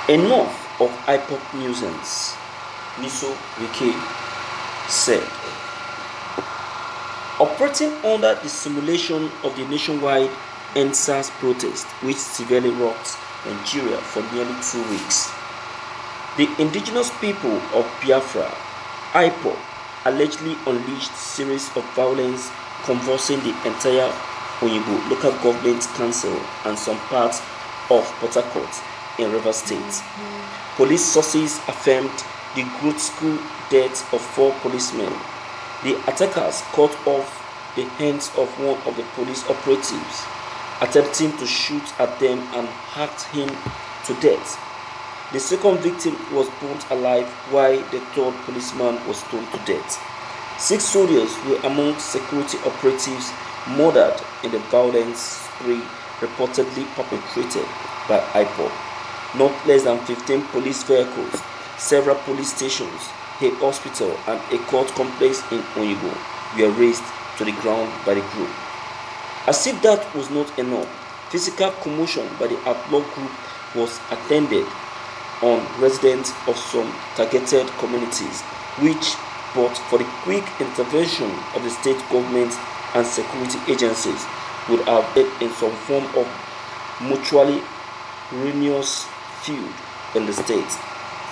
Enough of Ipob nuisance, Nysom Wike said. Operating under the simulation of the nationwide EndSARS protest, which severely rocked Nigeria for nearly 2 weeks, the indigenous people of Biafra, Ipob, allegedly unleashed a series of violence convulsing the entire Ēñóugh local government council and some parts of Port Harcourt in Rivers State. Police sources affirmed the grotesque death of 4 policemen. The attackers cut off the hands of one of the police operatives, attempting to shoot at them and hacked him to death. The second victim was burnt alive while the third policeman was stoned to death. 6 soldiers were among security operatives murdered in the violence spree reportedly perpetrated by Ipob. Not less than 15 police vehicles, several police stations, a hospital and a court complex in Ēñóugh were razed to the ground by the group. As if that was not enough, physical commotion by the outlaw group was attended on residents of some targeted communities, which, but for the quick intervention of the state government and security agencies, would have led in some form of mutually ruinous feud in the state.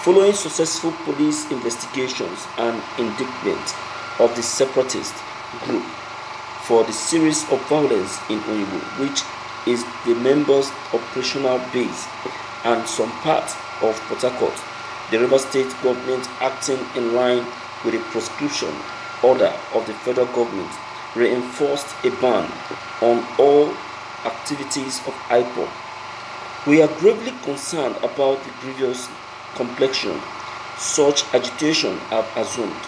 Following successful police investigations and indictment of the separatist group for the series of violence in Ēñóugh, which is the members' operational base and some parts of Port Harcourt, the Rivers State government, acting in line with the proscription order of the federal government, reinforced a ban on all activities of Ipob. We are gravely concerned about the grievous complexion such agitation have assumed.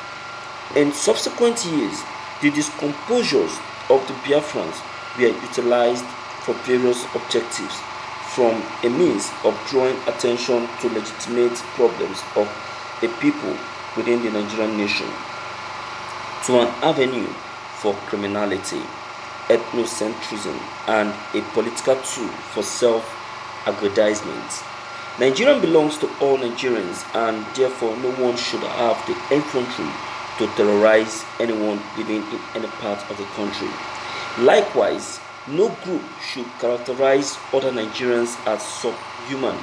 In subsequent years, the discomposures of the Biafrans were utilized for various objectives, from a means of drawing attention to legitimate problems of a people within the Nigerian nation, to an avenue for criminality, ethnocentrism, and a political tool for self-aggrandizement. Nigeria belongs to all Nigerians, and therefore no one should have the effrontery to terrorize anyone living in any part of the country. Likewise, no group should characterize other Nigerians as subhuman.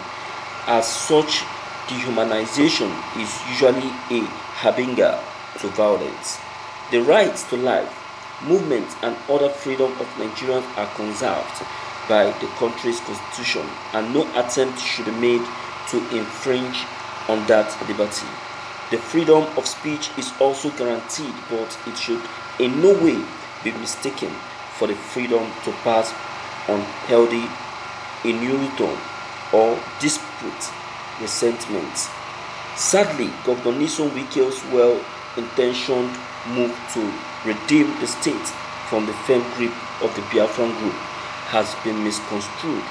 As such, dehumanization is usually a harbinger to violence. The right to life, movement, and other freedom of Nigerians are conserved by the country's constitution, and no attempt should be made to infringe on that liberty. The freedom of speech is also guaranteed, but it should in no way be mistaken for the freedom to pass unhealthy innuendo or dispute resentment. Sadly, Governor Nysom Wike's well-intentioned move to redeem the state from the firm grip of the Biafran group has been misconstrued.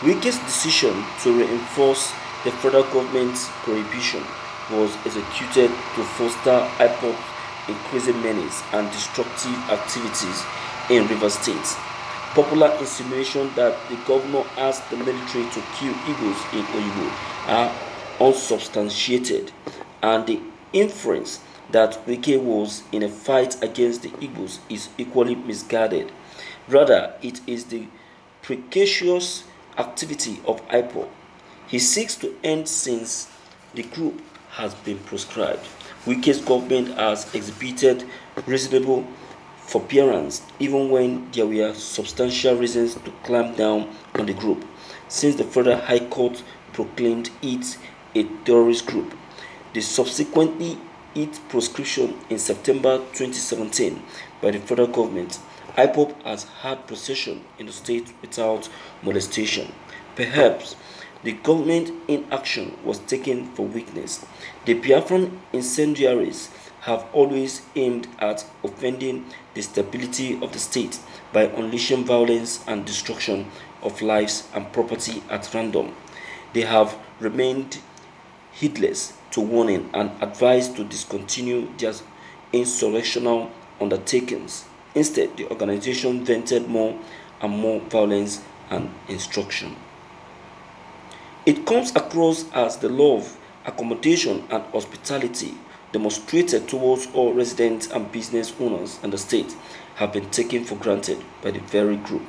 Wike's decision to reinforce the federal government's prohibition was executed to foster Ipob's increasing menace and destructive activities in Rivers State. Popular insinuation that the governor asked the military to kill Igbos in Ēñóugh are unsubstantiated, and the inference that Wike was in a fight against the Igbos is equally misguided. Rather, it is the precocious activity of Ipob he seeks to end since the group has been proscribed. Wike's government has exhibited reasonable forbearance even when there were substantial reasons to clamp down on the group, since the Federal High Court proclaimed it a terrorist group. The subsequently its proscription in September 2017 by the federal government, Ipob has had possession in the state without molestation. Perhaps the government inaction was taken for weakness. The Biafran incendiaries have always aimed at offending the stability of the state by unleashing violence and destruction of lives and property at random. They have remained heedless to warning and advised to discontinue their insurrectional undertakings. Instead, the organization vented more and more violence and instruction. It comes across as the love, accommodation, and hospitality demonstrated towards all residents and business owners in the state have been taken for granted by the very group.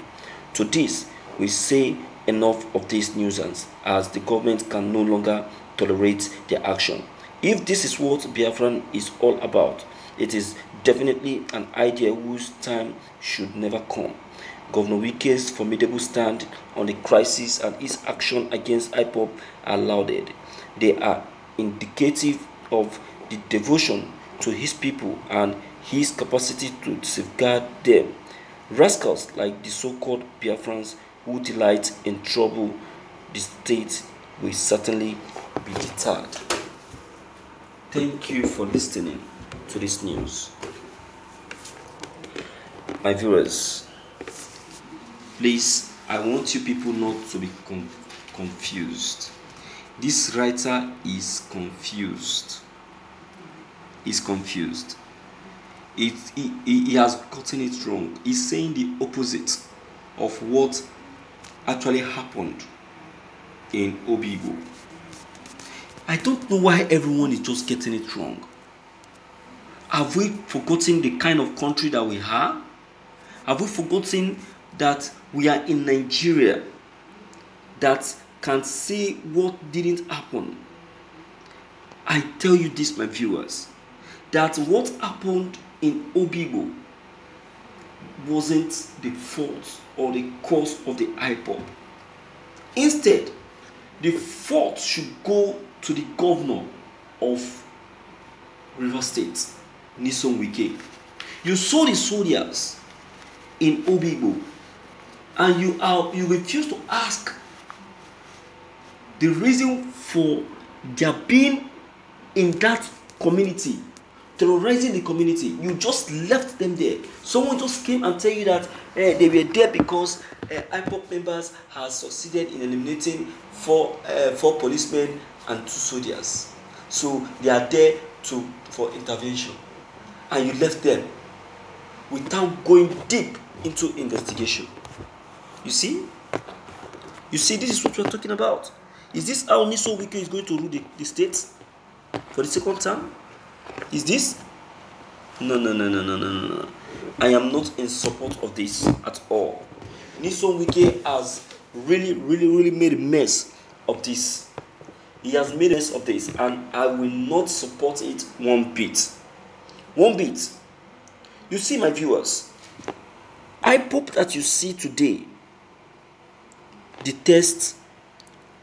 To this, we say enough of this nuisance, as the government can no longer tolerate their action. If this is what Biafran is all about, it is definitely an idea whose time should never come. Governor Wike's formidable stand on the crisis and his action against Ipob are lauded. They are indicative of the devotion to his people and his capacity to safeguard them. Rascals like the so-called Biafrans who delight in trouble the state will certainly be deterred. Thank you for listening to this news. My viewers, please, I want you people not to be confused. This writer is confused. He's confused. He has gotten it wrong. He's saying the opposite of what actually happened in Obigbo. I don't know why everyone is just getting it wrong. Have we forgotten the kind of country that we are? Have we forgotten that we are in Nigeria that can say what didn't happen? I tell you this, my viewers, that what happened in Obigbo wasn't the fault or the cause of the Ipob. Instead, the fault should go to the governor of River State, Nysom Wike. You saw the soldiers in Obigbo, and you refuse to ask the reason for their being in that community, terrorizing the community. You just left them there. Someone just came and tell you that they were there because IPOB members have succeeded in eliminating four policemen and 2 soldiers. So they are there for intervention, and you left them without going deep into investigation. You see, this is what we are talking about. Is this how Nysom Wike is going to rule the state for the second term? Is this? No. I am not in support of this at all. Nysom Wike has really made a mess of this. He has made a mess of this, and I will not support it one bit. You see, my viewers, Ipob that you see today detests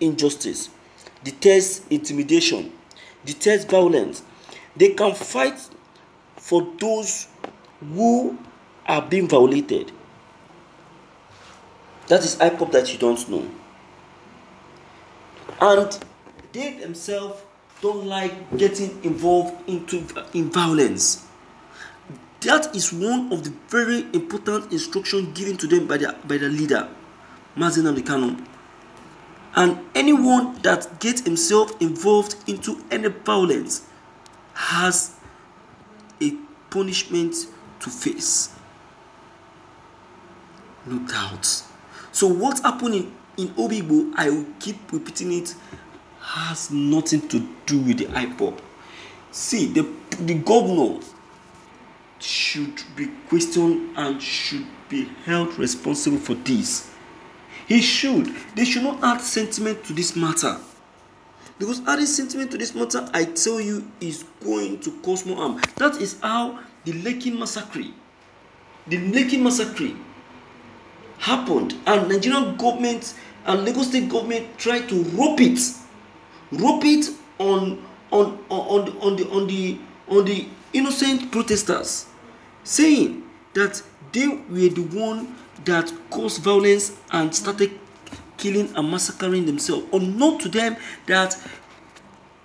injustice, detests intimidation, detests violence. They can fight for those who are being violated. That is Ipob that you don't know. And they themselves don't like getting involved in violence. That is one of the very important instructions given to them by the leader, Mazi Nnamdi Kanu. And anyone that gets himself involved into any violence has a punishment to face. No doubt. So what happened in Obigbo, I will keep repeating it, has nothing to do with the Ipob. See, the governor should be questioned and should be held responsible for this. They should not add sentiment to this matter. Because adding sentiment to this matter, I tell you, is going to cause more harm. That is how the Lekki massacre happened, and Nigerian government and Lagos State government tried to rope it on the innocent protesters, saying that they were the one that caused violence and started killing and massacring themselves. Unknown to them that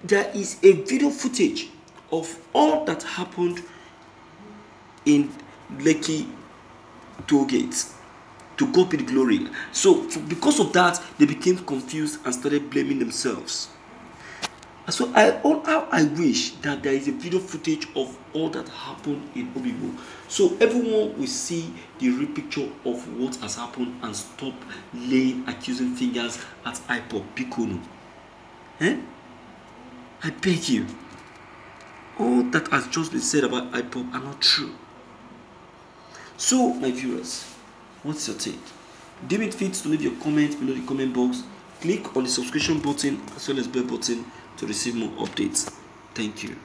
there is a video footage of all that happened in Lekki toll gate. To God be the glory. So because of that, they became confused and started blaming themselves. So how I wish that there is a video footage of all that happened in Obigbo, so everyone will see the real picture of what has happened and stop laying accusing fingers at Ipob Bikono. I beg you. All that has just been said about Ipob are not true. So, my viewers, what's your take? Deem it fit to leave your comment below the comment box. Click on the subscription button as well as bell button to receive more updates. Thank you.